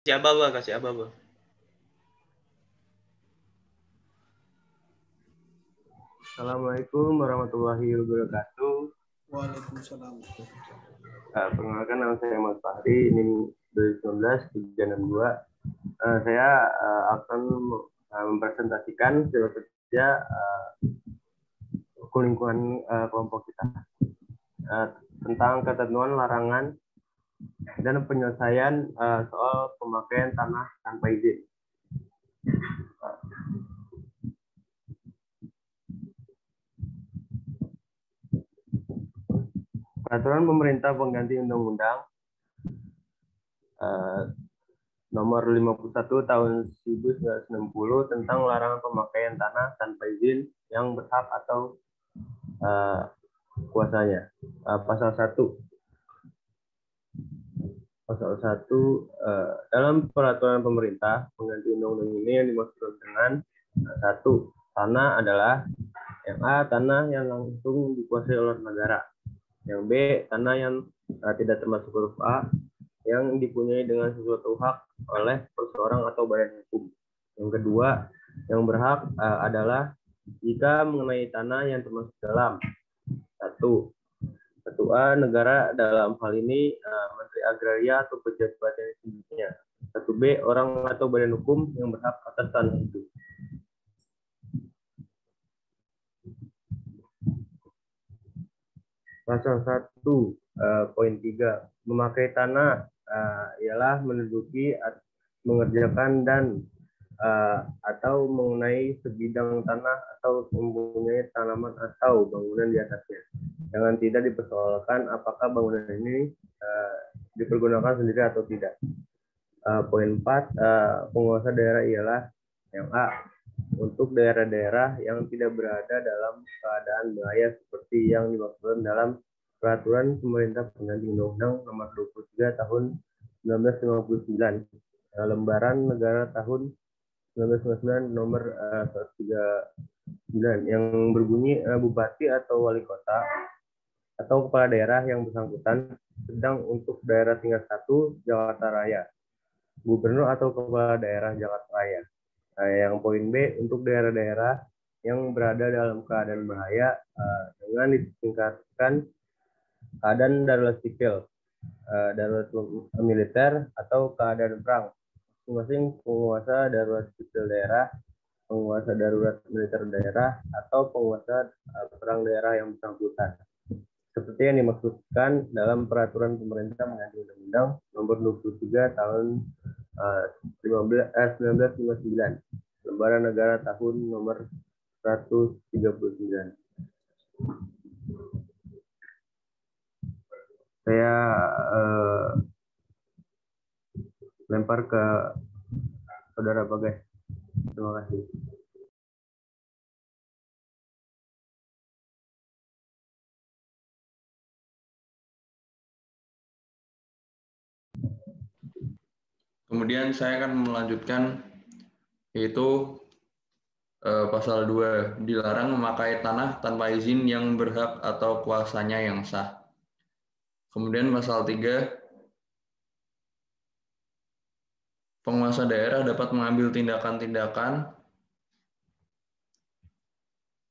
Kasih aba-aba. Assalamualaikum warahmatullahi wabarakatuh. Waalaikumsalam. Perkenalkan, nama saya Mas Fahri, ini 2019-362. Saya akan mempresentasikan hasil kerja lingkungan kelompok kita tentang ketentuan larangan dan penyelesaian soal pemakaian tanah tanpa izin. Peraturan pemerintah pengganti Undang-Undang Nomor 51 Tahun 1960 tentang larangan pemakaian tanah tanpa izin yang berhak atau kuasanya. Pasal 1 dalam peraturan pemerintah pengganti undang-undang ini yang dimaksud dengan 1. Tanah adalah yang A, tanah yang langsung dikuasai oleh negara. Yang B, tanah yang tidak termasuk huruf A, yang dipunyai dengan sesuatu hak oleh perseorang atau badan hukum. Yang kedua, yang berhak adalah jika mengenai tanah yang termasuk dalam 1. A, negara dalam hal ini Menteri Agraria atau pejabat yang disebutnya. 1B, orang atau badan hukum yang berhak atas tanah itu. Pasal 1 poin 3, memakai tanah ialah menduduki, mengerjakan dan atau mengenai sebidang tanah atau mempunyai tanaman atau bangunan di atasnya. Jangan tidak dipersoalkan apakah bangunan ini dipergunakan sendiri atau tidak. Poin 4, penguasa daerah ialah yang A, untuk daerah-daerah yang tidak berada dalam keadaan bahaya seperti yang dimaksud dalam Peraturan Pemerintah Pengganti Undang-Undang Nomor 23 Tahun 1959, Lembaran Negara Tahun 1999 Nomor 139, yang berbunyi Bupati atau Wali Kota atau Kepala Daerah yang bersangkutan. Sedang untuk daerah tingkat 1 Jakarta Raya, Gubernur atau Kepala Daerah Jakarta Raya. Yang poin B, untuk daerah-daerah yang berada dalam keadaan bahaya dengan ditingkatkan keadaan darurat sipil, darurat militer, atau keadaan perang. Masing-masing penguasa darurat sipil daerah, penguasa darurat militer daerah, atau penguasa perang daerah yang bersangkutan. Seperti yang dimaksudkan dalam Peraturan Pemerintah Pengganti Undang-Undang Nomor 23 Tahun 1959, Lembaran Negara Tahun Nomor 139. Saya lempar ke Saudara Bagas. Terima kasih. Kemudian saya akan melanjutkan, yaitu pasal 2, dilarang memakai tanah tanpa izin yang berhak atau kuasanya yang sah. Kemudian pasal 3, penguasa daerah dapat mengambil tindakan-tindakan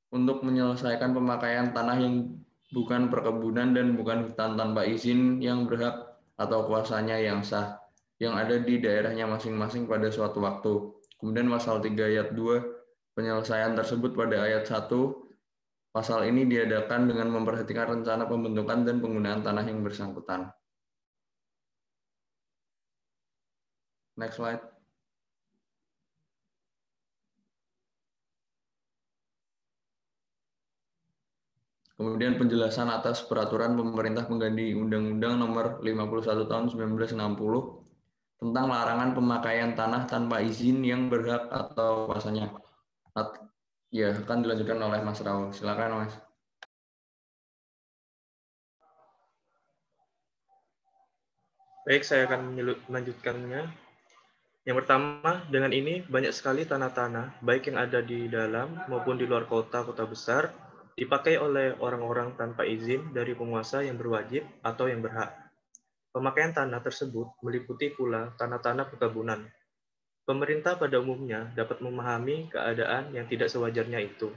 untuk menyelesaikan pemakaian tanah yang bukan perkebunan dan bukan hutan tanpa izin yang berhak atau kuasanya yang sah, yang ada di daerahnya masing-masing pada suatu waktu. Kemudian pasal 3 ayat 2, penyelesaian tersebut pada ayat 1, pasal ini diadakan dengan memperhatikan rencana pembentukan dan penggunaan tanah yang bersangkutan. Next slide. Kemudian penjelasan atas Peraturan Pemerintah Pengganti Undang-Undang Nomor 51 Tahun 1960 tentang larangan pemakaian tanah tanpa izin yang berhak atau kuasanya. Ya, akan dilanjutkan oleh Mas Raul. Silakan, Mas. Baik, saya akan melanjutkannya. Yang pertama, dengan ini banyak sekali tanah-tanah, baik yang ada di dalam maupun di luar kota-kota besar, dipakai oleh orang-orang tanpa izin dari penguasa yang berwajib atau yang berhak. Pemakaian tanah tersebut meliputi pula tanah-tanah perkebunan. Pemerintah pada umumnya dapat memahami keadaan yang tidak sewajarnya itu,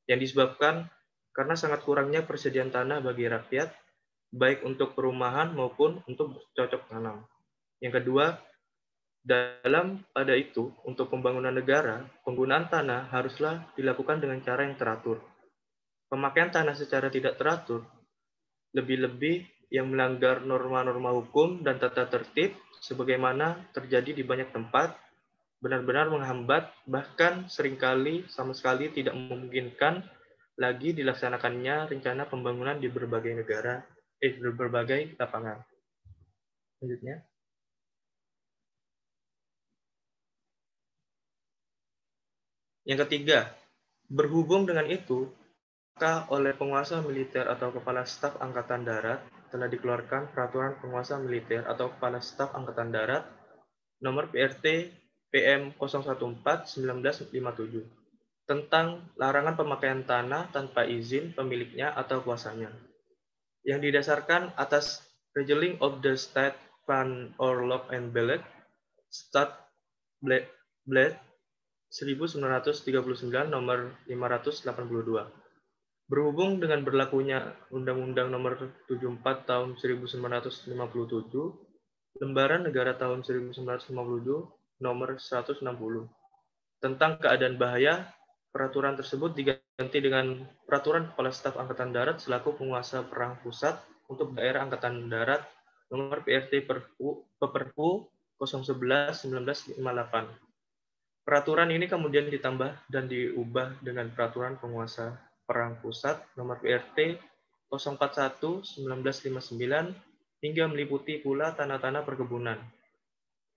yang disebabkan karena sangat kurangnya persediaan tanah bagi rakyat, baik untuk perumahan maupun untuk cocok tanam. Yang kedua, pada itu, untuk pembangunan negara, penggunaan tanah haruslah dilakukan dengan cara yang teratur. Pemakaian tanah secara tidak teratur, lebih-lebih yang melanggar norma-norma hukum dan tata tertib, sebagaimana terjadi di banyak tempat, benar-benar menghambat, bahkan seringkali sama sekali tidak memungkinkan lagi dilaksanakannya rencana pembangunan di berbagai negara, berbagai lapangan. Selanjutnya. Yang ketiga, berhubung dengan itu, maka oleh penguasa militer atau kepala staf angkatan darat telah dikeluarkan peraturan penguasa militer atau kepala staf angkatan darat nomor PRT PM 014/1957 tentang larangan pemakaian tanah tanpa izin pemiliknya atau kuasanya, yang didasarkan atas Regeling of the State van Oorlog en Beleg, Stadsblad 1939 nomor 582. Berhubung dengan berlakunya Undang-Undang nomor 74 tahun 1957, Lembaran Negara tahun 1957 nomor 160, tentang keadaan bahaya, peraturan tersebut diganti dengan Peraturan Kepala Staf Angkatan Darat selaku penguasa perang pusat untuk daerah Angkatan Darat nomor PRT Perpu 011/1958. Peraturan ini kemudian ditambah dan diubah dengan Peraturan Penguasa Perang Pusat nomor PRT 041/1959 hingga meliputi pula tanah-tanah perkebunan.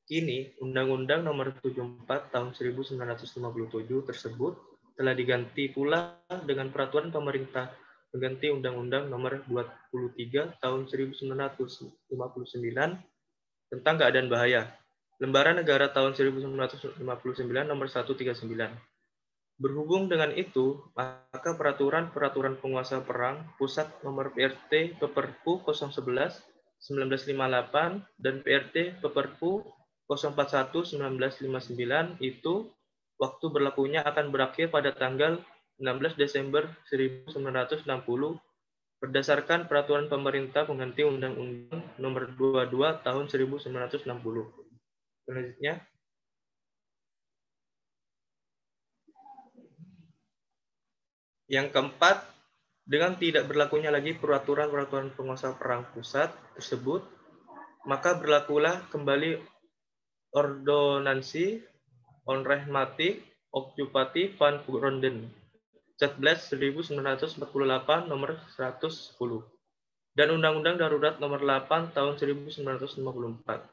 Kini, Undang-Undang Nomor 74 Tahun 1957 tersebut telah diganti pula dengan Peraturan Pemerintah mengganti Undang-Undang Nomor 23 Tahun 1959 tentang keadaan bahaya. Lembaran Negara tahun 1959 Nomor 139. Berhubung dengan itu, maka peraturan penguasa perang pusat nomor PRT Perpu 011/1958 dan PRT Perpu 041/1959 itu waktu berlakunya akan berakhir pada tanggal 16 Desember 1960 berdasarkan peraturan pemerintah pengganti Undang-Undang Nomor 22 Tahun 1960. Selanjutnya. Yang keempat, dengan tidak berlakunya lagi peraturan penguasa perang pusat tersebut, maka berlakulah kembali Ordonansi Onrechtmatig Occupatie van Gronden, Stadsblad 1948 nomor 110, dan Undang-Undang Darurat nomor 8 tahun 1954.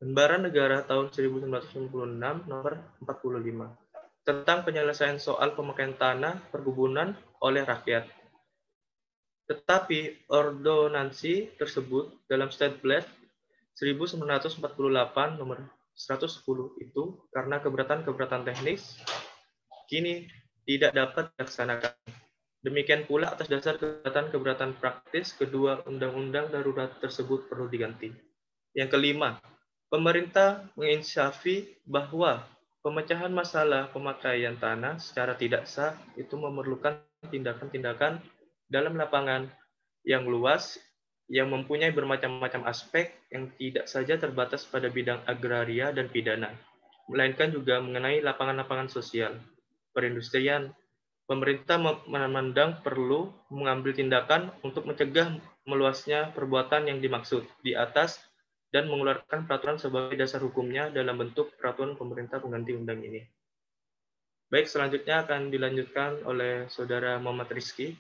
Lembaran Negara tahun 1996 nomor 45 tentang penyelesaian soal pemakaian tanah perkebunan oleh rakyat. Tetapi ordonansi tersebut dalam Stadsblad 1948 nomor 110 itu karena keberatan teknis kini tidak dapat dilaksanakan. Demikian pula atas dasar keberatan praktis kedua undang-undang darurat tersebut perlu diganti. Yang kelima, pemerintah menginsafi bahwa pemecahan masalah pemakaian tanah secara tidak sah itu memerlukan tindakan-tindakan dalam lapangan yang luas yang mempunyai bermacam-macam aspek yang tidak saja terbatas pada bidang agraria dan pidana, melainkan juga mengenai lapangan-lapangan sosial, perindustrian. Pemerintah memandang perlu mengambil tindakan untuk mencegah meluasnya perbuatan yang dimaksud di atas dan mengeluarkan peraturan sebagai dasar hukumnya dalam bentuk peraturan pemerintah pengganti undang ini. Baik, selanjutnya akan dilanjutkan oleh Saudara Muhammad Rizky.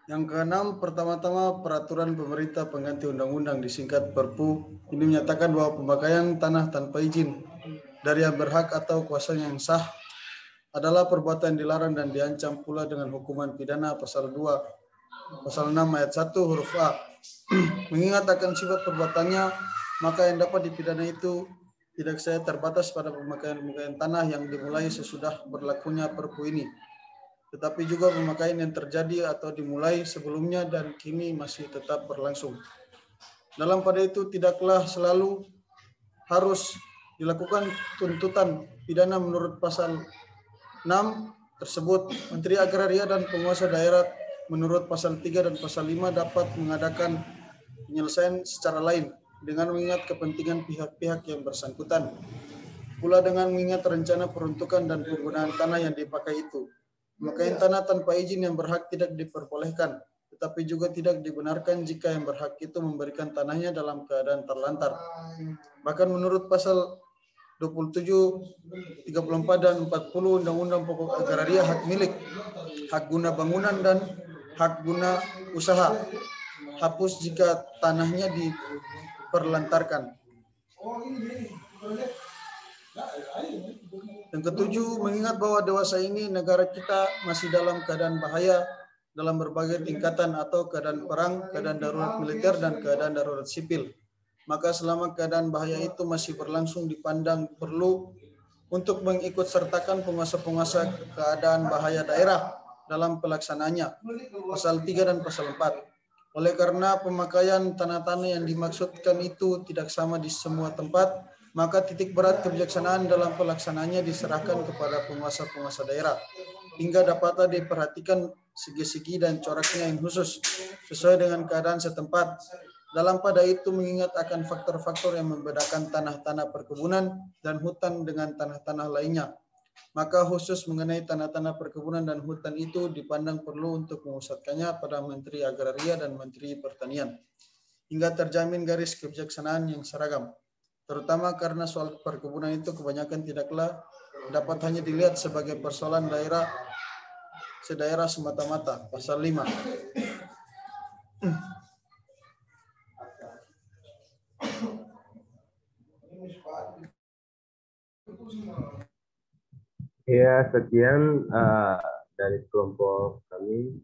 Yang keenam, pertama-tama peraturan pemerintah pengganti undang-undang disingkat Perpu ini menyatakan bahwa pemakaian tanah tanpa izin dari yang berhak atau kuasanya yang sah adalah perbuatan dilarang dan diancam pula dengan hukuman pidana pasal 2, pasal 6 ayat 1 huruf A Mengingat akan sifat perbuatannya, maka yang dapat dipidana itu tidak saya terbatas pada pemakaian tanah yang dimulai sesudah berlakunya Perpu ini, tetapi juga pemakaian yang terjadi atau dimulai sebelumnya dan kini masih tetap berlangsung. Dalam pada itu tidaklah selalu harus dilakukan tuntutan pidana menurut pasal 6 tersebut. Menteri Agraria dan Penguasa Daerah menurut pasal 3 dan pasal 5 dapat mengadakan penyelesaian secara lain dengan mengingat kepentingan pihak-pihak yang bersangkutan. Pula dengan mengingat rencana peruntukan dan penggunaan tanah yang dipakai itu. Pemakaian tanah tanpa izin yang berhak tidak diperbolehkan, tetapi juga tidak dibenarkan jika yang berhak itu memberikan tanahnya dalam keadaan terlantar. Bahkan menurut pasal 27, 34, dan 40 Undang-Undang Pokok Agraria, hak milik, hak guna bangunan, dan hak guna usaha hapus jika tanahnya diperlantarkan. Yang ketujuh, mengingat bahwa dewasa ini negara kita masih dalam keadaan bahaya dalam berbagai tingkatan atau keadaan perang, keadaan darurat militer, dan keadaan darurat sipil. Maka selama keadaan bahaya itu masih berlangsung dipandang perlu untuk mengikut sertakan penguasa-penguasa keadaan bahaya daerah dalam pelaksanaannya. Pasal 3 dan pasal 4. Oleh karena pemakaian tanah-tanah yang dimaksudkan itu tidak sama di semua tempat, maka titik berat kebijaksanaan dalam pelaksanaannya diserahkan kepada penguasa-penguasa daerah, hingga dapat diperhatikan segi-segi dan coraknya yang khusus, sesuai dengan keadaan setempat. Dalam pada itu mengingat akan faktor-faktor yang membedakan tanah-tanah perkebunan dan hutan dengan tanah-tanah lainnya. Maka khusus mengenai tanah-tanah perkebunan dan hutan itu dipandang perlu untuk memusatkannya pada Menteri Agraria dan Menteri Pertanian, hingga terjamin garis kebijaksanaan yang seragam. Terutama karena soal perkebunan itu kebanyakan tidaklah dapat hanya dilihat sebagai persoalan sedaerah semata-mata. Pasal 5. Ya, sekian dari kelompok kami.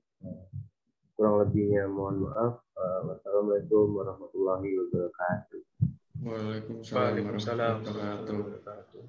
Kurang lebihnya mohon maaf. Wassalamualaikum warahmatullahi wabarakatuh. Waalaikumsalam warahmatullahi Waalaikumsalam. wabarakatuh.